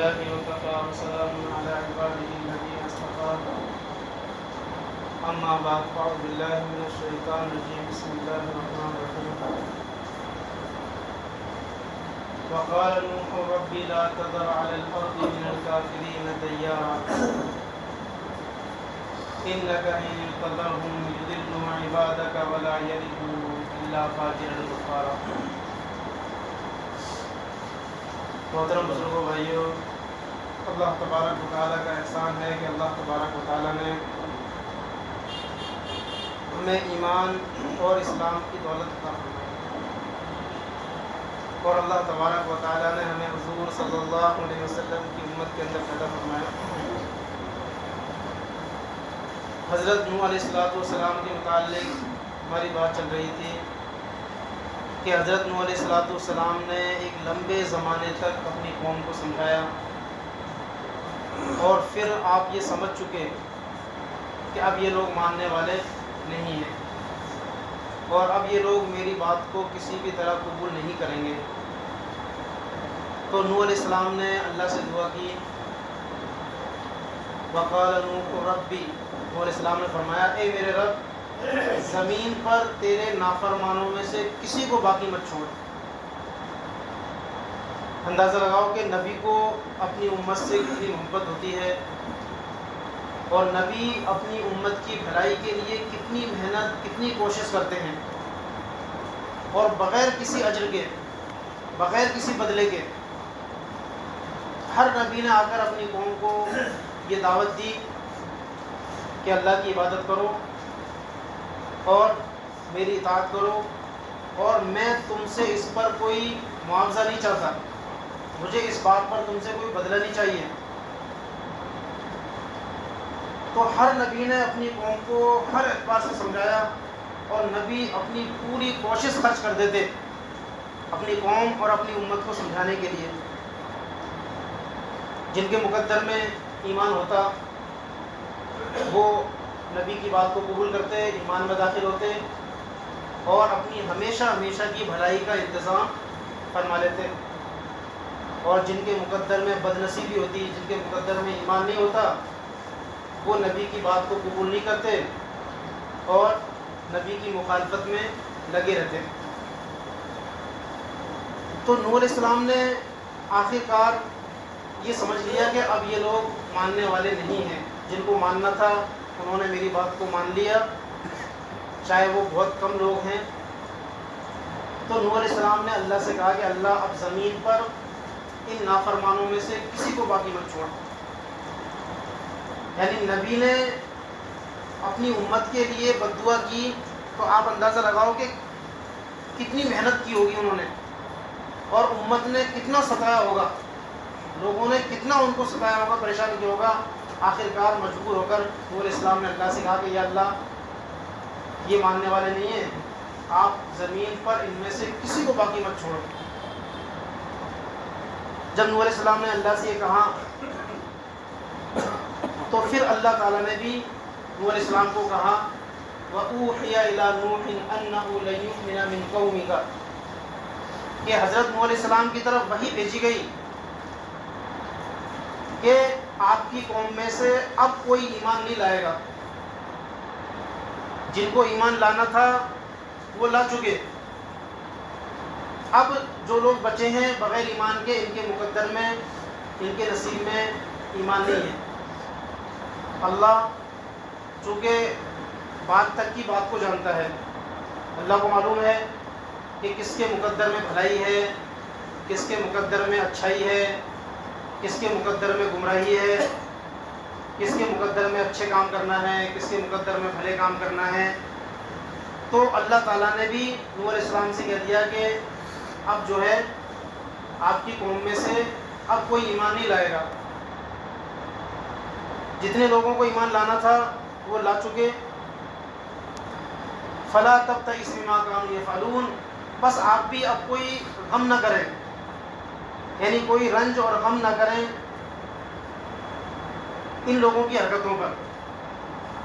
لله وكفى وسلام على عباده الذين اصطفى أما بعد فأعوذ بالله من الشيطان الرجيم بسم الله الرحمن الرحيم وقال نوح رب لا تذر على الأرض من الكافرين ديارا إنك إن تذرهم يضلوا عبادك ولا يلدوا إلا فاجرا كفارا. محترم بزرگوں بھائیوں، اللہ تبارک و تعالیٰ کا احسان ہے کہ اللہ تبارک و تعالیٰ نے ہمیں ایمان اور اسلام کی دولت عطا فرمائی اور اللہ تبارک و تعالیٰ نے ہمیں حضور صلی اللہ علیہ وسلم کی امت کے اندر پیدا فرمایا. حضرت نوح علیہ السلام کے متعلق ہماری بات چل رہی تھی کہ حضرت نوح علیہ السلام نے ایک لمبے زمانے تک اپنی قوم کو سمجھایا اور پھر آپ یہ سمجھ چکے کہ اب یہ لوگ ماننے والے نہیں ہیں اور اب یہ لوگ میری بات کو کسی بھی طرح قبول نہیں کریں گے. تو نوح علیہ السلام نے اللہ سے دعا کی. وقال نوح ربی، نوح علیہ السلام نے فرمایا اے میرے رب، زمین پر تیرے نافرمانوں میں سے کسی کو باقی مت چھوڑ. اندازہ لگاؤ کہ نبی کو اپنی امت سے کتنی محبت ہوتی ہے اور نبی اپنی امت کی بھلائی کے لیے کتنی محنت کتنی کوشش کرتے ہیں اور بغیر کسی اجر کے بغیر کسی بدلے کے ہر نبی نے آ کر اپنی قوم کو یہ دعوت دی کہ اللہ کی عبادت کرو اور میری اطاعت کرو اور میں تم سے اس پر کوئی معاوضہ نہیں چاہتا، مجھے اس بات پر تم سے کوئی بدلہ نہیں چاہیے. تو ہر نبی نے اپنی قوم کو ہر اعتبار سے سمجھایا اور نبی اپنی پوری کوشش خرچ کر دیتے اپنی قوم اور اپنی امت کو سمجھانے کے لیے. جن کے مقدر میں ایمان ہوتا وہ نبی کی بات کو قبول کرتے، ایمان میں داخل ہوتے اور اپنی ہمیشہ کی بھلائی کا انتظام فرما لیتے. اور جن کے مقدر میں بد نصیبی ہوتی، جن کے مقدر میں ایمان نہیں ہوتا، وہ نبی کی بات کو قبول نہیں کرتے اور نبی کی مخالفت میں لگے رہتے. تو نوح علیہ السلام نے آخر کار یہ سمجھ لیا کہ اب یہ لوگ ماننے والے نہیں ہیں. جن کو ماننا تھا انہوں نے میری بات کو مان لیا، چاہے وہ بہت کم لوگ ہیں. تو نوح علیہ السلام نے اللہ سے کہا کہ اللہ اب زمین پر ان نافرمانوں میں سے کسی کو باقی مت چھوڑ. یعنی نبی نے اپنی امت کے لیے بد دعا کی تو آپ اندازہ لگاؤ کہ کتنی محنت کی ہوگی انہوں نے اور امت نے کتنا ستایا ہوگا، لوگوں نے کتنا ان کو ستایا ہوگا، پریشان کیا ہوگا. آخر کار مجبور ہو کر نوح علیہ السلام نے اللہ سے کہا کہ یا اللہ یہ ماننے والے نہیں ہیں، آپ زمین پر ان میں سے کسی کو باقی مت چھوڑو. جب نوح علیہ السلام نے اللہ سے یہ کہا تو پھر اللہ تعالیٰ نے بھی نوح علیہ السلام کو کہا وَأُوحِيَ إِلَىٰ نُوحٍ أَنَّهُ لَن يُؤْمِنَ مِن قَوْمِكَ، کہ حضرت نوح علیہ السلام کی طرف وحی بھیجی گئی کہ آپ کی قوم میں سے اب کوئی ایمان نہیں لائے گا. جن کو ایمان لانا تھا وہ لا چکے، اب جو لوگ بچے ہیں بغیر ایمان کے ان کے مقدر میں ان کے نصیب میں ایمان نہیں ہے. اللہ چونکہ بات تک کی بات کو جانتا ہے، اللہ کو معلوم ہے کہ کس کے مقدر میں بھلائی ہے، کس کے مقدر میں اچھائی ہے، کس کے مقدر میں گمراہی ہے، کس کے مقدر میں اچھے کام کرنا ہے، کس کے مقدر میں بھلے کام کرنا ہے. تو اللہ تعالیٰ نے بھی نوح علیہ السلام سے کہہ دیا کہ اب جو ہے آپ کی قوم میں سے اب کوئی ایمان نہیں لائے گا. جتنے لوگوں کو ایمان لانا تھا وہ لا چکے. فلا تبتئس بما كانوا يفعلون، بس آپ بھی اب کوئی غم نہ کریں، یعنی کوئی رنج اور غم نہ کریں ان لوگوں کی حرکتوں پر.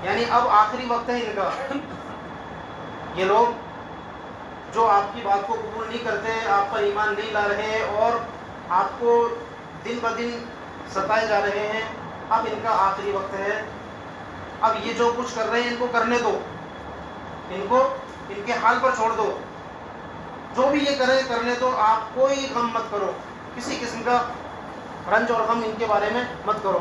یعنی اب آخری وقت ہے ان کا. یہ لوگ جو آپ کی بات کو قبول نہیں کرتے، آپ پر ایمان نہیں لا رہے اور آپ کو دن بدن ستائے جا رہے ہیں، اب ان کا آخری وقت ہے، اب یہ جو کچھ کر رہے ہیں ان کو کرنے دو، ان کو ان کے حال پر چھوڑ دو، جو بھی یہ کرے کرنے دو، آپ کوئی غم مت کرو، کسی قسم کا رنج اور غم ان کے بارے میں مت کرو۔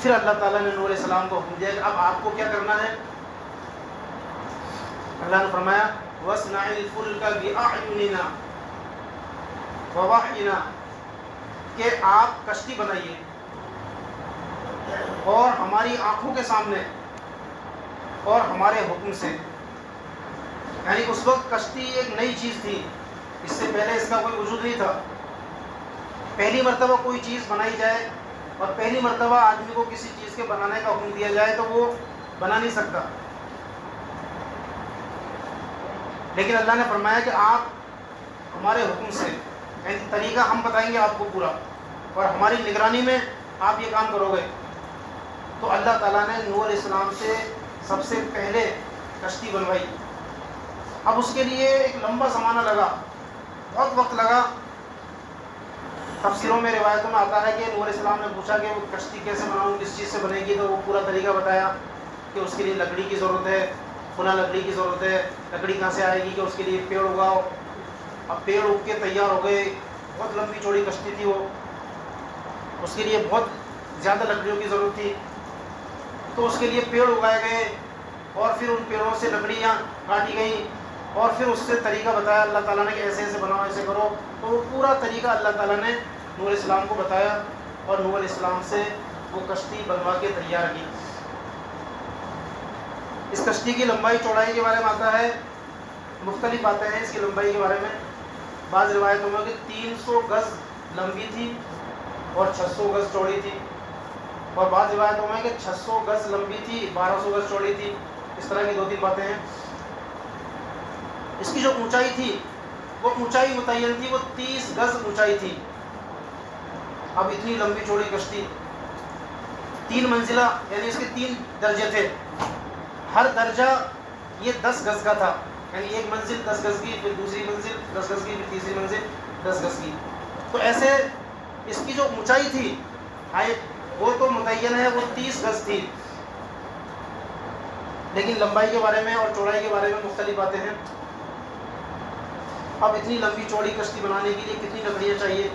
پھر اللہ تعالیٰ نے نوح علیہ السلام کو حکم دیا کہ اب آپ کو کیا کرنا ہے؟ اللہ نے فرمایا وَاصْنَعِ الْفُلْكَ بِأَعْيُنِنَا وَوَحْيِنَا، کہ آپ کشتی بنائیے اور ہماری آنکھوں کے سامنے اور ہمارے حکم سے۔ یعنی اس وقت کشتی ایک نئی چیز تھی، اس سے پہلے اس کا کوئی وجود نہیں تھا۔ پہلی مرتبہ کوئی چیز بنائی جائے اور پہلی مرتبہ آدمی کو کسی چیز کے بنانے کا حکم دیا جائے تو وہ بنا نہیں سکتا، لیکن اللہ نے فرمایا کہ آپ ہمارے حکم سے، یعنی طریقہ ہم بتائیں گے آپ کو پورا، اور ہماری نگرانی میں آپ یہ کام کرو گے۔ تو اللہ تعالیٰ نے نوح علیہ السلام سے سب سے پہلے کشتی بنوائی۔ اب اس کے لیے ایک لمبا زمانہ لگا، بہت وقت لگا۔ تفسیروں میں روایتوں میں آتا ہے کہ نوح علیہ السلام نے پوچھا کہ وہ کشتی کیسے بناؤں، کس چیز سے بنے گی، تو وہ پورا طریقہ بتایا کہ اس کے لیے لکڑی کی ضرورت ہے، فلاں لکڑی کی ضرورت ہے، لکڑی کہاں سے آئے گی کہ اس کے لیے پیڑ اگاؤ۔ اب پیڑ اگ کے تیار ہو گئے، بہت لمبی چوڑی کشتی تھی وہ، اس کے لیے بہت زیادہ لکڑیوں کی ضرورت تھی، تو اس کے لیے پیڑ اگائے گئے اور پھر ان پیڑوں سے لکڑیاں کاٹی گئیں، اور پھر اس سے طریقہ بتایا اللہ تعالیٰ نے کہ ایسے ایسے بناؤ، ایسے کرو۔ تو وہ پورا طریقہ اللہ تعالیٰ نے نوح علیہ السلام کو بتایا اور نوح علیہ السلام سے وہ کشتی بنوا کے تیار کی۔ اس کشتی کی لمبائی چوڑائی کے بارے میں آتا ہے، مختلف باتیں ہیں اس کی لمبائی کے بارے میں۔ بعض روایتوں میں کہ 300 گز لمبی تھی اور 600 گز چوڑی تھی، اور بعض روایتوں میں کہ 600 گز لمبی تھی، 1200 گز چوڑی تھی۔ اس طرح کی 2-3 باتیں ہیں۔ اس کی جو اونچائی تھی وہ اونچائی متعین تھی، وہ 30 گز اونچائی تھی۔ اب اتنی لمبی چوڑی کشتی، 3 منزلہ، یعنی اس کے 3 درجے تھے، ہر درجہ یہ 10 گز کا تھا، یعنی ایک منزل 10 گز کی، پھر دوسری منزل 10 گز کی، پھر تیسری منزل 10 گز کی۔ تو ایسے اس کی جو اونچائی تھی وہ تو متعین ہے، وہ 30 گز تھی، لیکن لمبائی کے بارے میں اور چوڑائی کے بارے میں مختلف باتیں ہیں۔ اب اتنی لمبی چوڑی کشتی بنانے کے لیے کتنی لکڑیاں چاہیے؟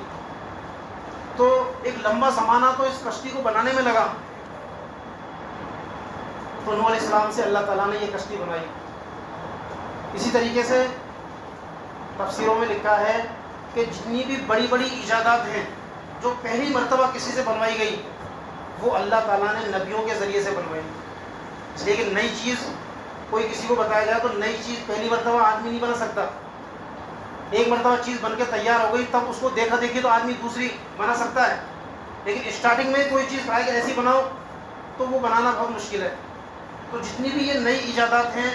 تو ایک لمبا زمانہ تو اس کشتی کو بنانے میں لگا۔ تو نوح علیہ السلام سے اللہ تعالیٰ نے یہ کشتی بنائی۔ اسی طریقے سے تفسیروں میں لکھا ہے کہ جتنی بھی بڑی بڑی ایجادات ہیں جو پہلی مرتبہ کسی سے بنوائی گئی، وہ اللہ تعالیٰ نے نبیوں کے ذریعے سے بنوائی۔ اس لیے کہ نئی چیز کوئی کسی کو بتایا جائے تو نئی چیز پہلی مرتبہ آدمی نہیں بنا سکتا۔ ایک مرتبہ چیز بن کے تیار ہو گئی تب اس کو دیکھا دیکھی تو آدمی دوسری بنا سکتا ہے، لیکن اسٹارٹنگ میں کوئی چیز کہا کہ ایسی بناؤ تو وہ بنانا بہت مشکل ہے۔ تو جتنی بھی یہ نئی ایجادات ہیں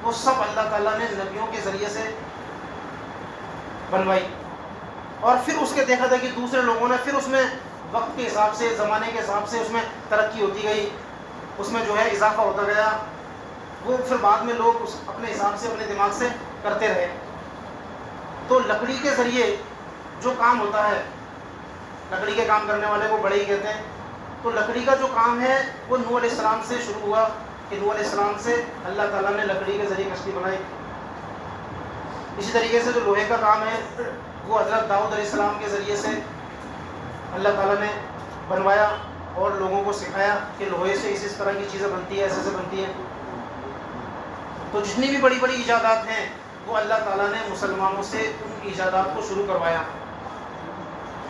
وہ سب اللہ تعالیٰ نے نبیوں کے ذریعے سے بنوائی، اور پھر اس کے دیکھا دیکھی دوسرے لوگوں نے پھر اس میں وقت کے حساب سے، زمانے کے حساب سے اس میں ترقی ہوتی گئی، اس میں جو ہے اضافہ ہوتا گیا، وہ پھر بعد میں لوگ اس اپنے حساب سے اپنے دماغ سے کرتے رہے۔ تو لکڑی کے ذریعے جو کام ہوتا ہے، لکڑی کے کام کرنے والے کو بڑے ہی کہتے ہیں، تو لکڑی کا جو کام ہے وہ نوح علیہ السلام سے شروع ہوا کہ نوح علیہ السلام سے اللہ تعالیٰ نے لکڑی کے ذریعے کشتی بنائی۔ اسی طریقے سے جو لوہے کا کام ہے وہ حضرت داؤد علیہ السلام کے ذریعے سے اللہ تعالیٰ نے بنوایا اور لوگوں کو سکھایا کہ لوہے سے اس طرح کی چیزیں بنتی ہیں، ایسے ایسے بنتی ہیں۔ تو جتنی بھی بڑی بڑی ایجادات ہیں وہ اللہ تعالیٰ نے مسلمانوں سے ان ایجادات کو شروع کروایا،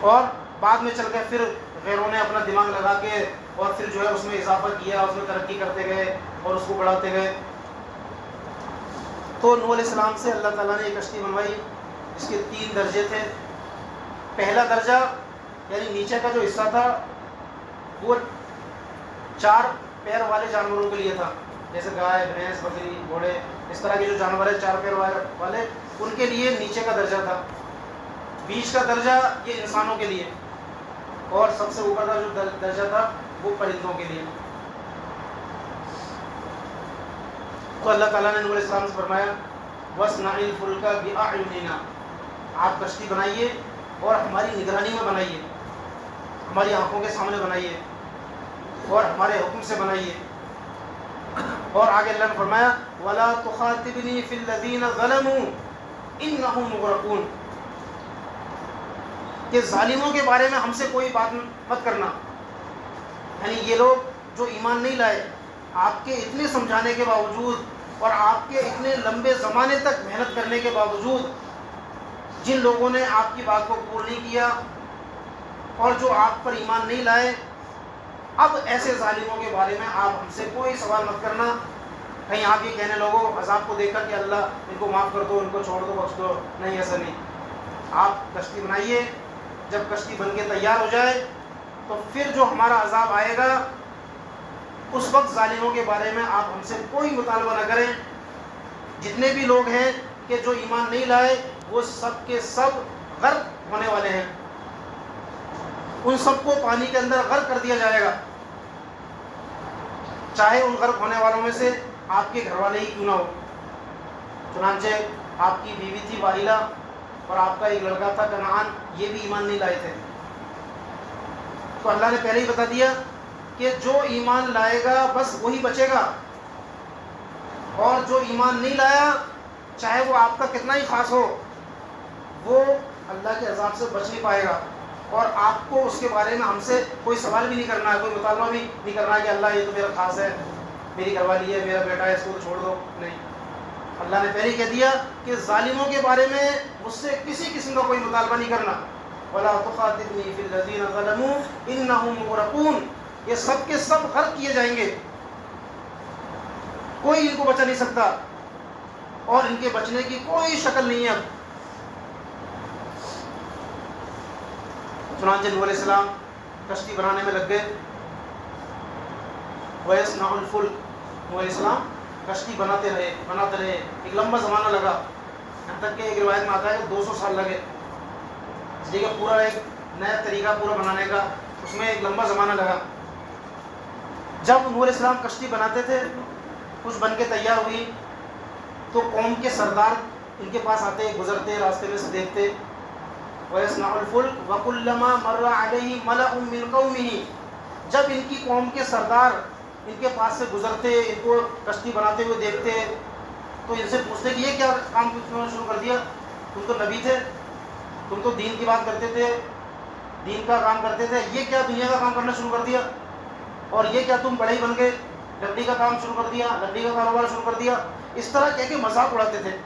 اور بعد میں چل کے پھر غیروں نے اپنا دماغ لگا کے اور پھر جو ہے اس میں اضافہ کیا، اس میں ترقی کرتے گئے اور اس کو بڑھاتے گئے۔ تو نوح علیہ السلام سے اللہ تعالیٰ نے یہ کشتی بنوائی، اس کے 3 درجے تھے۔ پہلا درجہ یعنی نیچے کا جو حصہ تھا وہ 4 پیر والے جانوروں کے لیے تھا، جیسے گائے، بھینس، بکری، گھوڑے، اس طرح کے جو جانور ہیں 4 پیر والے، ان کے لیے نیچے کا درجہ تھا۔ بیچ کا درجہ یہ انسانوں کے لیے، اور سب سے اوپر کا جو درجہ تھا وہ پرندوں کے لیے۔ تو اللہ تعالیٰ نے نوح علیہ السلام سے فرمایا وَاصْنَعِ الْفُلْكَ بِأَعْيُنِنَا، آپ کشتی بنائیے اور ہماری نگرانی میں بنائیے، ہماری آنکھوں کے سامنے بنائیے اور ہمارے حکم سے بنائیے۔ اور آگے اللہ نے فرمایا وَلَا تُخَاطِبْنِي فِي الَّذِينَ ظَلَمُوا إِنَّهُمْ مُغْرَقُونَ، کہ ظالموں کے بارے میں ہم سے کوئی بات مت کرنا، یعنی یہ لوگ جو ایمان نہیں لائے، آپ کے اتنے سمجھانے کے باوجود اور آپ کے اتنے لمبے زمانے تک محنت کرنے کے باوجود جن لوگوں نے آپ کی بات کو قبول نہیں کیا اور جو آپ پر ایمان نہیں لائے، اب ایسے ظالموں کے بارے میں آپ ہم سے کوئی سوال مت کرنا، کہیں آپ یہ کہنے لوگوں عذاب کو دیکھ کر کہ اللہ ان کو معاف کر دو، ان کو چھوڑ دو، بخش دو، نہیں، ایسا نہیں۔ آپ کشتی بنائیے، جب کشتی بن کے تیار ہو جائے تو پھر جو ہمارا عذاب آئے گا اس وقت ظالموں کے بارے میں آپ ہم سے کوئی مطالبہ نہ کریں۔ جتنے بھی لوگ ہیں کہ جو ایمان نہیں لائے وہ سب کے سب غرق ہونے والے ہیں، ان سب کو پانی کے اندر غرق کر دیا جائے گا، چاہے ان غرق ہونے والوں میں سے آپ کے گھر والے ہی کیوں نہ ہو۔ چنانچہ آپ کی بیوی تھی واحلہ اور آپ کا ایک لڑکا تھا کنعان، یہ بھی ایمان نہیں لائے تھے، تو اللہ نے پہلے ہی بتا دیا کہ جو ایمان لائے گا بس وہی بچے گا، اور جو ایمان نہیں لایا چاہے وہ آپ کا کتنا ہی خاص ہو وہ اللہ کے عذاب سے بچ نہیں پائے گا، اور آپ کو اس کے بارے میں ہم سے کوئی سوال بھی نہیں کرنا ہے، کوئی مطالبہ بھی نہیں کرنا ہے کہ اللہ یہ تو میرا خاص ہے، میری گھر والی ہے، میرا بیٹا ہے، اس کو تو چھوڑ دو، نہیں۔ اللہ نے پہلے کہہ دیا کہ ظالموں کے بارے میں مجھ سے کسی قسم کا کوئی مطالبہ نہیں کرنا۔ وَلَا تُخَاطِبْنِي فِي الَّذِينَ ظَلَمُوا إِنَّهُمْ مُغْرَقُونَ، یہ سب کے سب غرق کیے جائیں گے، کوئی ان کو بچا نہیں سکتا اور ان کے بچنے کی کوئی شکل نہیں ہے۔ چنانچہ نوح علیہ السلام کشتی بنانے میں لگ گئے، وَيَصْنَعُ الْفُلْكَ، نوح علیہ السلام کشتی بناتے رہے، ایک لمبا زمانہ لگا، یہاں تک کہ ایک روایت میں آتا ہے کہ 200 سال لگے، اس لیے کہ پورا ایک نیا طریقہ پورا بنانے کا اس میں ایک لمبا زمانہ لگا۔ جب نوح علیہ السلام کشتی بناتے تھے، کچھ بن کے تیار ہوئی تو قوم کے سردار ان کے پاس آتے، گزرتے راستے میں سے دیکھتے، وَيَصْنَعُ الْفُلْكَ وَكُلَّمَا مَرَّ عَلَيْهِ مَلَأٌ مِّن قَوْمِهِ، جب ان کی قوم کے سردار ان کے پاس سے گزرتے، ان کو کشتی بناتے ہوئے دیکھتے تو ان سے پوچھتے کہ یہ کیا کام شروع کر دیا، تم تو نبی تھے، تم تو دین کی بات کرتے تھے، دین کا کام کرتے تھے، یہ کیا دنیا کا کام کرنا شروع کر دیا، اور یہ کیا تم بڑے ہی بن گئے، لکڑی کا کام شروع کر دیا، لکڑی کا کاروبار شروع کر دیا، اس طرح کہہ کے مذاق اڑاتے تھے۔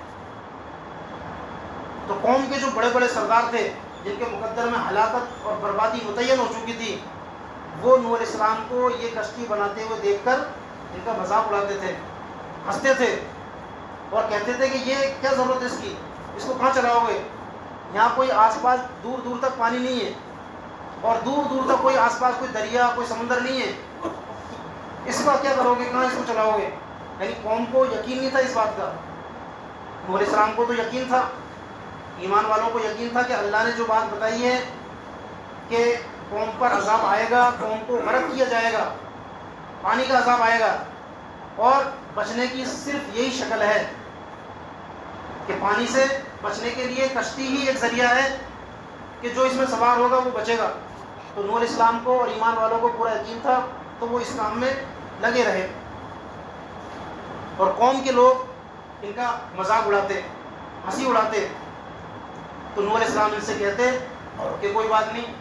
تو قوم کے جو بڑے بڑے سردار تھے جن کے مقدر میں ہلاکت اور بربادی متعین ہو چکی تھی، وہ نوح علیہ السلام کو یہ کشتی بناتے ہوئے دیکھ کر ان کا مذاق اڑاتے تھے، ہنستے تھے اور کہتے تھے کہ یہ کیا ضرورت ہے اس کی، اس کو کہاں چلاؤ گے، یہاں کوئی آس پاس دور دور تک پانی نہیں ہے، اور دور دور تک کوئی آس پاس کوئی دریا کوئی سمندر نہیں ہے، اس کا کیا کرو گے، کہاں اس کو چلاؤ گے۔ یعنی قوم کو یقین نہیں تھا اس بات کا، نوح علیہ السلام کو تو یقین تھا، ایمان والوں کو یقین تھا کہ اللہ نے جو بات بتائی ہے کہ قوم پر عذاب آئے گا، قوم کو غرق کیا جائے گا، پانی کا عذاب آئے گا، اور بچنے کی صرف یہی شکل ہے کہ پانی سے بچنے کے لیے کشتی ہی ایک ذریعہ ہے کہ جو اس میں سوار ہوگا وہ بچے گا۔ تو نوح علیہ السلام کو اور ایمان والوں کو پورا یقین تھا، تو وہ اس کام میں لگے رہے، اور قوم کے لوگ ان کا مذاق اڑاتے، ہنسی اڑاتے، تو نوح علیہ السلام ان سے کہتے کہ کوئی بات نہیں،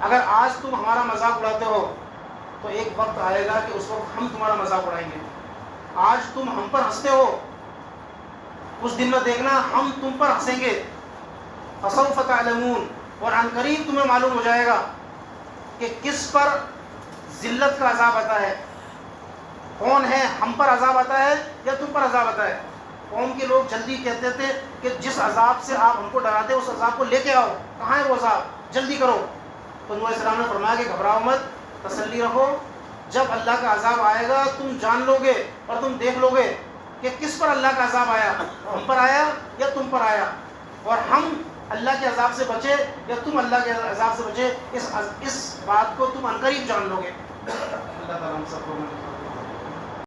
اگر آج تم ہمارا مذاق اڑاتے ہو تو ایک وقت آئے گا کہ اس وقت ہم تمہارا مذاق اڑائیں گے، آج تم ہم پر ہنستے ہو، اس دن میں دیکھنا ہم تم پر ہنسیں گے، فسوف تعلمون، اور عن قریب تمہیں معلوم ہو جائے گا کہ کس پر ذلت کا عذاب آتا ہے، کون ہے، ہم پر عذاب آتا ہے یا تم پر عذاب آتا ہے۔ قوم کے لوگ جلدی کہتے تھے کہ جس عذاب سے آپ ہم کو ڈراتے اس عذاب کو لے کے آؤ، کہاں ہے وہ عذاب، جلدی کرو۔ تو نوح علیہ السلام نے فرمایا کہ گھبراؤ مت، تسلی رکھو، جب اللہ کا عذاب آئے گا تم جان لو گے اور تم دیکھ لو گے کہ کس پر اللہ کا عذاب آیا، ہم پر آیا یا تم پر آیا، اور ہم اللہ کے عذاب سے بچے یا تم اللہ کے عذاب سے بچے، اس بات کو تم عنقریب جان لو گے۔ اللہ تعالیٰ ہم سب کو